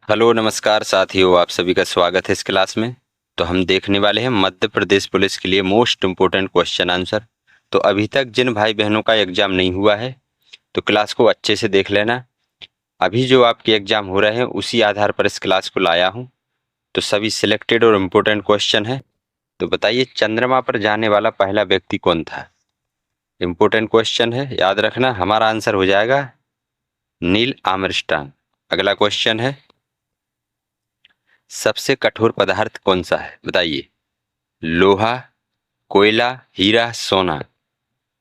Hello नमस्कार साथियों, आप सभी का स्वागत है इस क्लास में। तो हम देखने वाले हैं मध्य प्रदेश पुलिस के लिए मोस्ट इम्पोर्टेंट क्वेश्चन आंसर। तो अभी तक जिन भाई बहनों का एग्जाम नहीं हुआ है तो क्लास को अच्छे से देख लेना। अभी जो आपके एग्जाम हो रहे हैं उसी आधार पर इस क्लास को लाया हूं। तो सभी सिलेक्टेड और इम्पोर्टेंट क्वेश्चन है। तो बताइए, चंद्रमा पर जाने वाला पहला व्यक्ति कौन था? इम्पोर्टेंट क्वेश्चन है, याद रखना। हमारा आंसर हो जाएगा नील आर्मस्ट्रांग। अगला क्वेश्चन है, सबसे कठोर पदार्थ कौन सा है? बताइए। लोहा, कोयला, हीरा, सोना।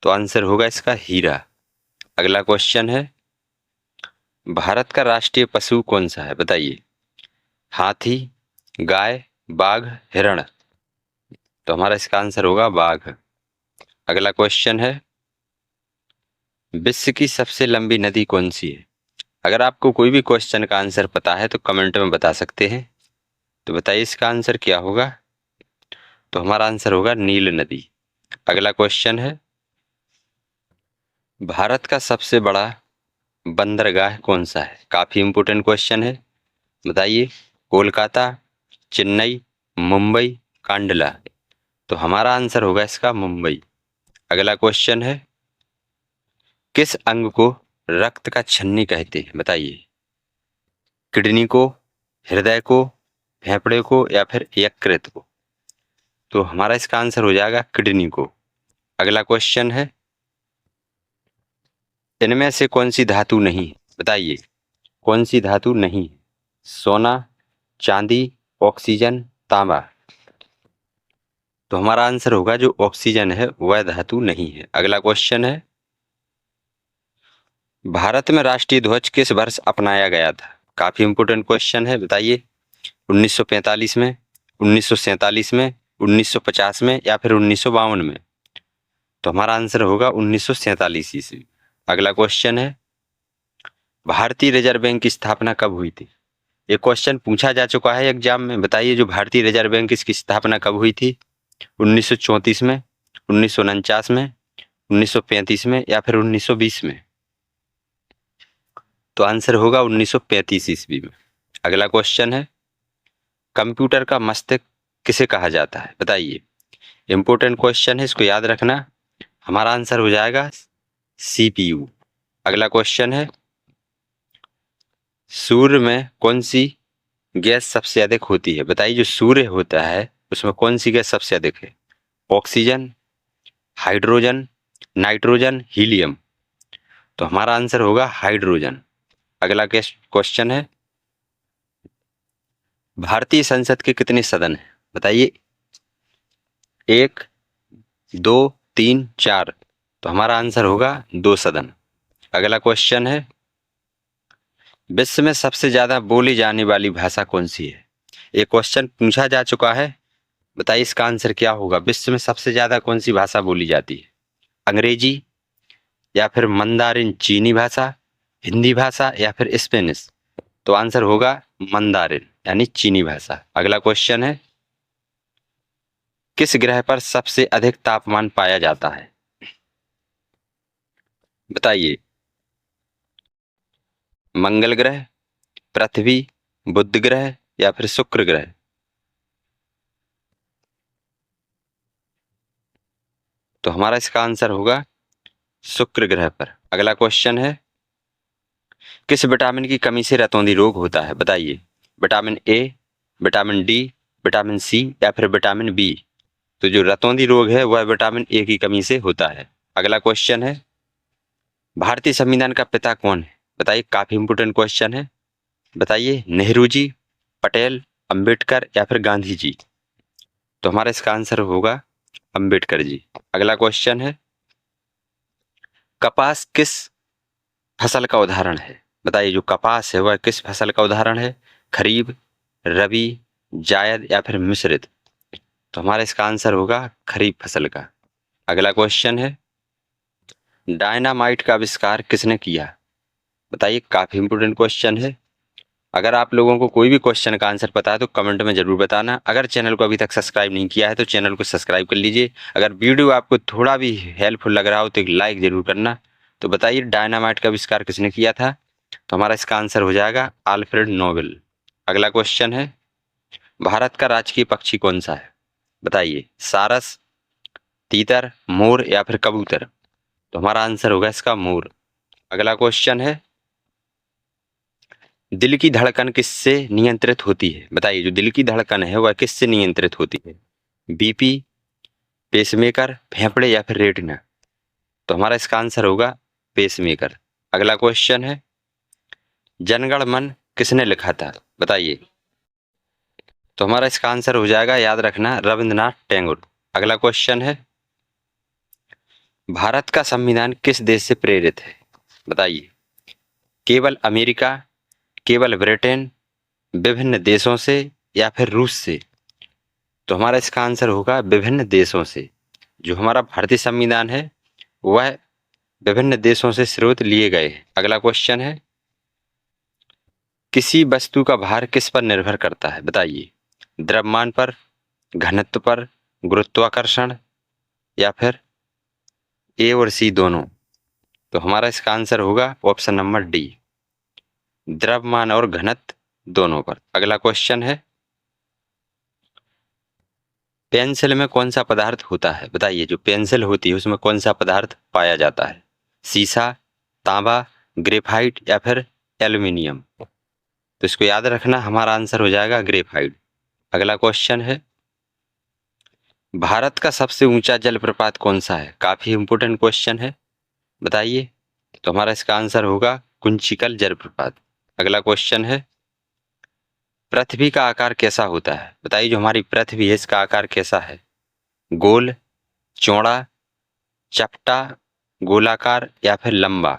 तो आंसर होगा इसका हीरा। अगला क्वेश्चन है, भारत का राष्ट्रीय पशु कौन सा है? बताइए। हाथी, गाय, बाघ, हिरण। तो हमारा इसका आंसर होगा बाघ। अगला क्वेश्चन है, विश्व की सबसे लंबी नदी कौन सी है? अगर आपको कोई भी क्वेश्चन का आंसर पता है तो कमेंट में बता सकते हैं। तो बताइए इसका आंसर क्या होगा? तो हमारा आंसर होगा नील नदी। अगला क्वेश्चन है, भारत का सबसे बड़ा बंदरगाह कौन सा है? काफी इंपोर्टेंट क्वेश्चन है। बताइए। कोलकाता, चेन्नई, मुंबई, कांडला। तो हमारा आंसर होगा इसका मुंबई। अगला क्वेश्चन है, किस अंग को रक्त का छन्नी कहते हैं? बताइए। किडनी को, हृदय को, फेफड़े को या फिर यकृत को? तो हमारा इसका आंसर हो जाएगा किडनी को। अगला क्वेश्चन है, इनमें से कौन सी धातु नहीं है? बताइए। कौन सी धातु नहीं है? सोना, चांदी, ऑक्सीजन, तांबा। तो हमारा आंसर होगा जो ऑक्सीजन है वह धातु नहीं है। अगला क्वेश्चन है, भारत में राष्ट्रीय ध्वज किस वर्ष अपनाया गया था? काफी इंपोर्टेंट क्वेश्चन है। बताइए। 1945 में, 1947 में, 1950 में या फिर 1952 में? तो हमारा आंसर होगा 1947 ईस्वी। अगला क्वेश्चन है, भारतीय रिजर्व बैंक की स्थापना कब हुई थी? ये क्वेश्चन पूछा जा चुका है एग्जाम में। बताइए, जो भारतीय रिजर्व बैंक इसकी स्थापना कब हुई थी? 1934 में, 1949 में, 1935 में या फिर 1920 में? तो आंसर होगा 1935 ईस्वी में। अगला क्वेश्चन है, कंप्यूटर का मस्तिष्क किसे कहा जाता है? बताइए। इंपोर्टेंट क्वेश्चन है, इसको याद रखना। हमारा आंसर हो जाएगा सीपीयू। अगला क्वेश्चन है, सूर्य में कौन सी गैस सबसे अधिक होती है? बताइए। जो सूर्य होता है उसमें कौन सी गैस सबसे अधिक है? Oxygen, hydrogen, nitrogen, helium. तो हमारा आंसर होगा हाइड्रोजन। अगला क्वेश्चन है, भारतीय संसद के कितने सदन हैं? बताइए। 1, 2, 3, 4। तो हमारा आंसर होगा 2 सदन। अगला क्वेश्चन है, विश्व में सबसे ज्यादा बोली जाने वाली भाषा कौन सी है? ये क्वेश्चन पूछा जा चुका है। बताइए इसका आंसर क्या होगा? विश्व में सबसे ज्यादा कौन सी भाषा बोली जाती है? अंग्रेजी या फिर मंदारिन चीनी भाषा, हिंदी भाषा या फिर स्पेनिश? तो आंसर होगा मंदारिन यानी चीनी भाषा। अगला क्वेश्चन है, किस ग्रह पर सबसे अधिक तापमान पाया जाता है? बताइए। मंगल ग्रह, पृथ्वी, बुध ग्रह या फिर शुक्र ग्रह? तो हमारा इसका आंसर होगा शुक्र ग्रह पर। अगला क्वेश्चन है, किस विटामिन की कमी से रतौंधी रोग होता है? बताइए। Vitamin A, vitamin D, vitamin C या फिर विटामिन बी? तो जो रतौंधी रोग है वह विटामिन ए की कमी से होता है। अगला क्वेश्चन है, भारतीय संविधान का पिता कौन है? बताइए। काफी इंपोर्टेंट क्वेश्चन है। बताइए। नेहरू जी, पटेल, अंबेडकर या फिर गांधी जी? तो हमारा इसका आंसर होगा अंबेडकर जी। अगला क्वेश्चन है, कपास किस फसल का उदाहरण है? बताइए। जो कपास है वह किस फसल का उदाहरण है? खरीफ, रबी, जायद या फिर मिश्रित? तो हमारा इसका आंसर होगा खरीफ फसल का। अगला क्वेश्चन है, डायनामाइट का आविष्कार किसने किया? बताइए। काफी इंपोर्टेंट क्वेश्चन है। अगर आप लोगों को कोई भी क्वेश्चन का आंसर पता है तो कमेंट में जरूर बताना। अगर चैनल को अभी तक सब्सक्राइब नहीं किया है तो चैनल को सब्सक्राइब कर लीजिए। अगर वीडियो आपको थोड़ा भी हेल्पफुल लग रहा हो तो एक लाइक जरूर करना। तो बताइए, डायनामाइट का आविष्कार किसने किया था? तो हमारा इसका आंसर हो जाएगा अल्फ्रेड नोबेल। अगला क्वेश्चन है, भारत का राजकीय पक्षी कौन सा है? बताइए, सारस, तीतर, मोर या फिर कबूतर? तो हमारा आंसर होगा इसका मोर। अगला क्वेश्चन है, दिल की धड़कन किससे नियंत्रित होती है? बताइए, जो दिल की धड़कन है वह किससे नियंत्रित होती है? बीपी, पेसमेकर, फेफड़े या फिर रेटिना? तो हमारा इसका आंसर होगा पेसमेकर। अगला क्वेश्चन है, जनगण मन किसने लिखा था? बताइए। तो हमारा इसका आंसर हो जाएगा, याद रखना, रविंद्रनाथ टैगोर। अगला क्वेश्चन है, भारत का संविधान किस देश से प्रेरित है? बताइए, केवल अमेरिका, केवल ब्रिटेन, विभिन्न देशों से या फिर रूस से? तो हमारा इसका आंसर होगा विभिन्न देशों से। जो हमारा भारतीय संविधान है वह विभिन्न देशों से स्रोत लिए गए हैं। अगला क्वेश्चन है, किसी वस्तु का भार किस पर निर्भर करता है? बताइए, द्रव्यमान पर, घनत्व पर, गुरुत्वाकर्षण या फिर ए और सी दोनों? तो हमारा इसका आंसर होगा ऑप्शन नंबर डी, द्रव्यमान और घनत्व दोनों पर। अगला क्वेश्चन है, पेंसिल में कौन सा पदार्थ होता है? बताइए, जो पेंसिल होती है उसमें कौन सा पदार्थ पाया जाता है? सीसा, तांबा, ग्रेफाइट या फिर एल्यूमिनियम? तो इसको याद रखना, हमारा आंसर हो जाएगा ग्रेफाइट। अगला क्वेश्चन है, भारत का सबसे ऊंचा जलप्रपात कौन सा है? काफी इंपोर्टेंट क्वेश्चन है, बताइए। तो हमारा इसका आंसर होगा कुंचिकल जलप्रपात। अगला क्वेश्चन है, पृथ्वी का आकार कैसा होता है? बताइए, जो हमारी पृथ्वी है इसका आकार कैसा है? गोल, चौड़ा, चपटा, गोलाकार या फिर लंबा?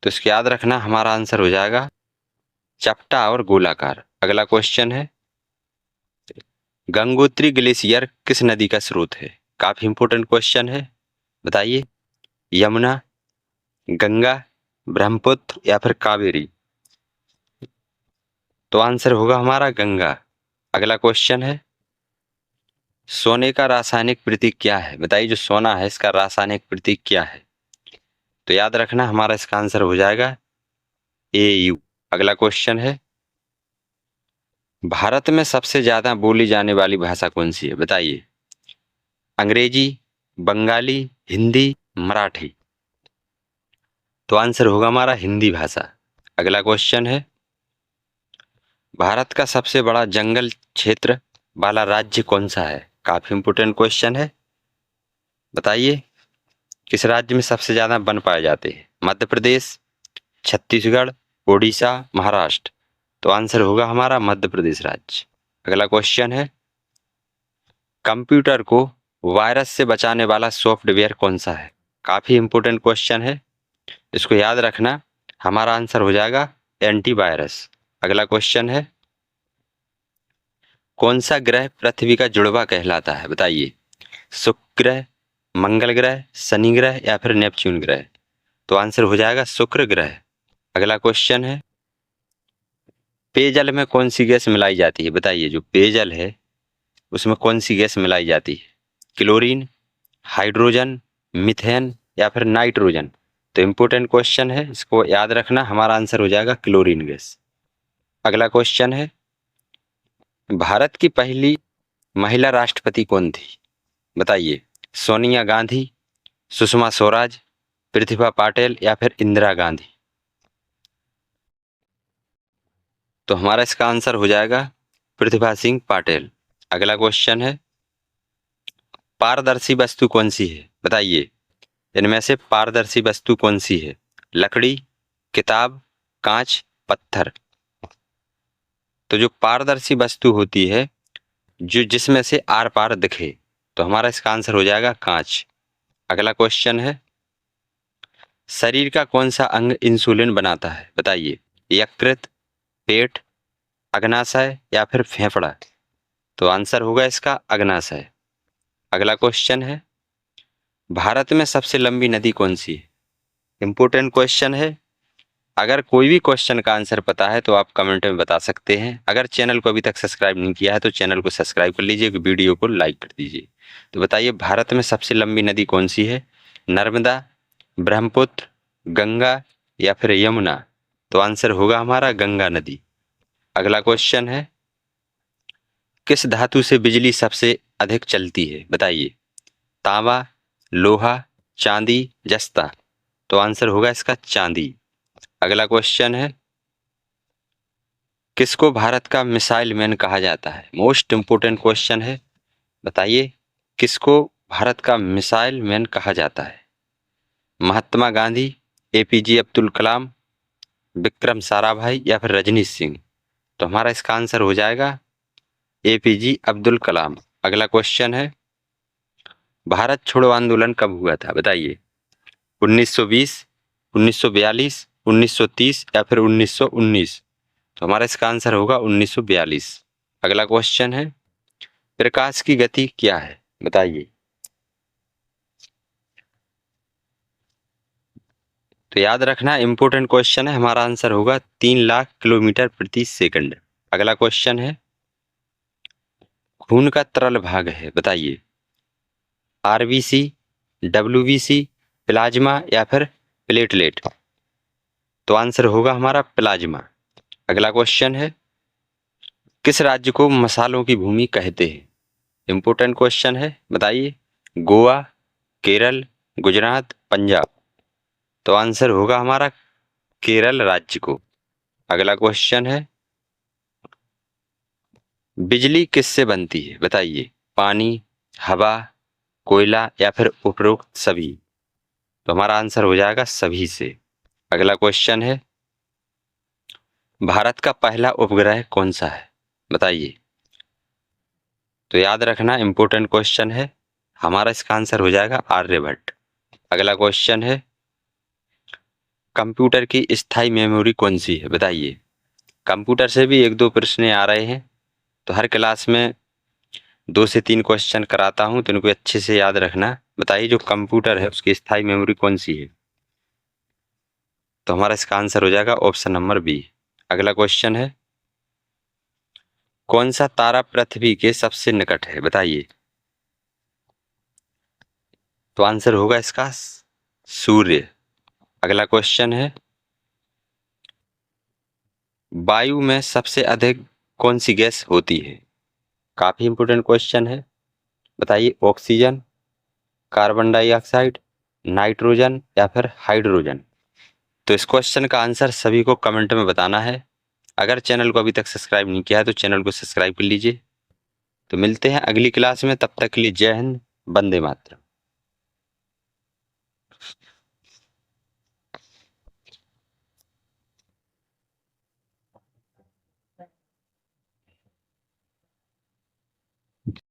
तो इसको याद रखना, हमारा आंसर हो जाएगा चपटा और गोलाकार। अगला क्वेश्चन है, गंगोत्री ग्लेशियर किस नदी का स्रोत है? काफी इंपोर्टेंट क्वेश्चन है, बताइए। यमुना, गंगा, ब्रह्मपुत्र या फिर कावेरी? तो आंसर होगा हमारा गंगा। अगला क्वेश्चन है, सोने का रासायनिक प्रतीक क्या है? बताइए, जो सोना है इसका रासायनिक प्रतीक क्या है? तो याद रखना, हमारा इसका आंसर हो जाएगा AU। अगला क्वेश्चन है, भारत में सबसे ज्यादा बोली जाने वाली भाषा कौन सी है? बताइए, अंग्रेजी, बंगाली, हिंदी, मराठी? तो आंसर होगा हमारा हिंदी भाषा। अगला क्वेश्चन है, भारत का सबसे बड़ा जंगल क्षेत्र वाला राज्य कौन सा है? काफी इंपोर्टेंट क्वेश्चन है, बताइए, किस राज्य में सबसे ज्यादा वन पाए जाते हैं? मध्य प्रदेश, छत्तीसगढ़, ओडिशा, महाराष्ट्र? तो आंसर होगा हमारा मध्य प्रदेश राज्य। अगला क्वेश्चन है, कंप्यूटर को वायरस से बचाने वाला सॉफ्टवेयर कौन सा है? काफी इंपोर्टेंट क्वेश्चन है, इसको याद रखना, हमारा आंसर हो जाएगा एंटीवायरस। अगला क्वेश्चन है, कौन सा ग्रह पृथ्वी का जुड़वा कहलाता है? बताइए, शुक्र ग्रह, मंगल ग्रह, शनि ग्रह या फिर नेपच्यून ग्रह? तो आंसर हो जाएगा शुक्र ग्रह। अगला क्वेश्चन है, पेयजल में कौन सी गैस मिलाई जाती है? बताइए, जो पेयजल है उसमें कौन सी गैस मिलाई जाती है? क्लोरीन, हाइड्रोजन, मीथेन या फिर नाइट्रोजन? तो इंपोर्टेंट क्वेश्चन है, इसको याद रखना, हमारा आंसर हो जाएगा क्लोरीन गैस। अगला क्वेश्चन है, भारत की पहली महिला राष्ट्रपति कौन थी? बताइए, सोनिया गांधी, सुषमा स्वराज, प्रतिभा पाटिल या फिर इंदिरा गांधी? तो हमारा इसका आंसर हो जाएगा प्रतिभा सिंह पाटिल। अगला क्वेश्चन है, पारदर्शी वस्तु कौन सी है? बताइए, इनमें से पारदर्शी वस्तु कौन सी है? लकड़ी, किताब, कांच, पत्थर? तो जो पारदर्शी वस्तु होती है, जो जिसमें से आर पार दिखे, तो हमारा इसका आंसर हो जाएगा कांच। अगला क्वेश्चन है, शरीर का कौन सा अंग इंसुलिन बनाता है? बताइए, यकृत, पेट, अग्नाशय या फिर फेफड़ा? तो आंसर होगा इसका अग्नाशय। अगला क्वेश्चन है, भारत में सबसे लंबी नदी कौन सी है? इंपोर्टेंट क्वेश्चन है, अगर कोई भी क्वेश्चन का आंसर पता है तो आप कमेंट में बता सकते हैं। अगर चैनल को अभी तक सब्सक्राइब नहीं किया है तो चैनल को सब्सक्राइब कर लीजिए, वीडियो को लाइक कर दीजिए। तो बताइए, भारत में सबसे लंबी नदी कौन सी है? नर्मदा, ब्रह्मपुत्र, गंगा या फिर यमुना? तो आंसर होगा हमारा गंगा नदी। अगला क्वेश्चन है, किस धातु से बिजली सबसे अधिक चलती है? बताइए। तांबा, लोहा, चांदी, जस्ता। तो आंसर होगा इसका चांदी। अगला क्वेश्चन है, किसको भारत का मिसाइल मैन कहा जाता है? मोस्ट इंपोर्टेंट क्वेश्चन है, बताइए किसको भारत का मिसाइल मैन कहा जाता है? महात्मा गांधी, एपीजे अब्दुल कलाम, विक्रम साराभाई या फिर रजनीश सिंह? तो हमारा इसका आंसर हो जाएगा एपीजे अब्दुल कलाम। अगला क्वेश्चन है, भारत छोड़ो आंदोलन कब हुआ था? बताइए। 1920, 1942, 1930 या फिर 1919? तो हमारा इसका आंसर होगा 1942। अगला क्वेश्चन है, प्रकाश की गति क्या है? बताइए। तो याद रखना, इंपॉर्टेंट क्वेश्चन है, हमारा आंसर होगा 3 लाख किलोमीटर प्रति सेकंड। अगला क्वेश्चन है, खून का तरल भाग है, बताइए। आरबीसी, डब्ल्यूबीसी, प्लाज्मा या फिर प्लेटलेट? तो आंसर होगा हमारा प्लाज्मा। अगला क्वेश्चन है, किस राज्य को मसालों की भूमि कहते हैं? इंपॉर्टेंट क्वेश्चन है, बताइए। गोवा, केरल, गुजरात, पंजाब? तो आंसर होगा हमारा केरल राज्य को। अगला क्वेश्चन है, बिजली किससे बनती है? बताइए। पानी, हवा, कोयला या फिर उपरोक्त सभी? तो हमारा आंसर हो जाएगा सभी से। अगला क्वेश्चन है, भारत का पहला उपग्रह कौन सा है? बताइए। तो याद रखना, इंपॉर्टेंट क्वेश्चन है, हमारा इसका आंसर हो जाएगा आर्यभट्ट। अगला क्वेश्चन है, कंप्यूटर की स्थायी मेमोरी कौन सी है? बताइए। कंप्यूटर से भी 1-2 प्रश्न आ रहे हैं, तो हर क्लास में 2 से 3 क्वेश्चन कराता हूं, तो इनको अच्छे से याद रखना। बताइए, जो कंप्यूटर है उसकी स्थायी मेमोरी कौन सी है? तो हमारा इसका आंसर हो जाएगा ऑप्शन नंबर बी। अगला क्वेश्चन है, कौन सा तारा पृथ्वी के सबसे निकट है? बताइए। तो आंसर होगा इसका सूर्य। अगला क्वेश्चन है, वायु में सबसे अधिक कौन सी गैस होती है? काफी इंपोर्टेंट क्वेश्चन है, बताइए। ऑक्सीजन, कार्बन डाइऑक्साइड, नाइट्रोजन या फिर हाइड्रोजन? तो इस क्वेश्चन का आंसर सभी को कमेंट में बताना है। अगर चैनल को अभी तक सब्सक्राइब नहीं किया है तो चैनल को सब्सक्राइब कर लीजिए। तो मिलते हैं अगली क्लास में, तब तक के लिए जय हिंद, वंदे मातरम।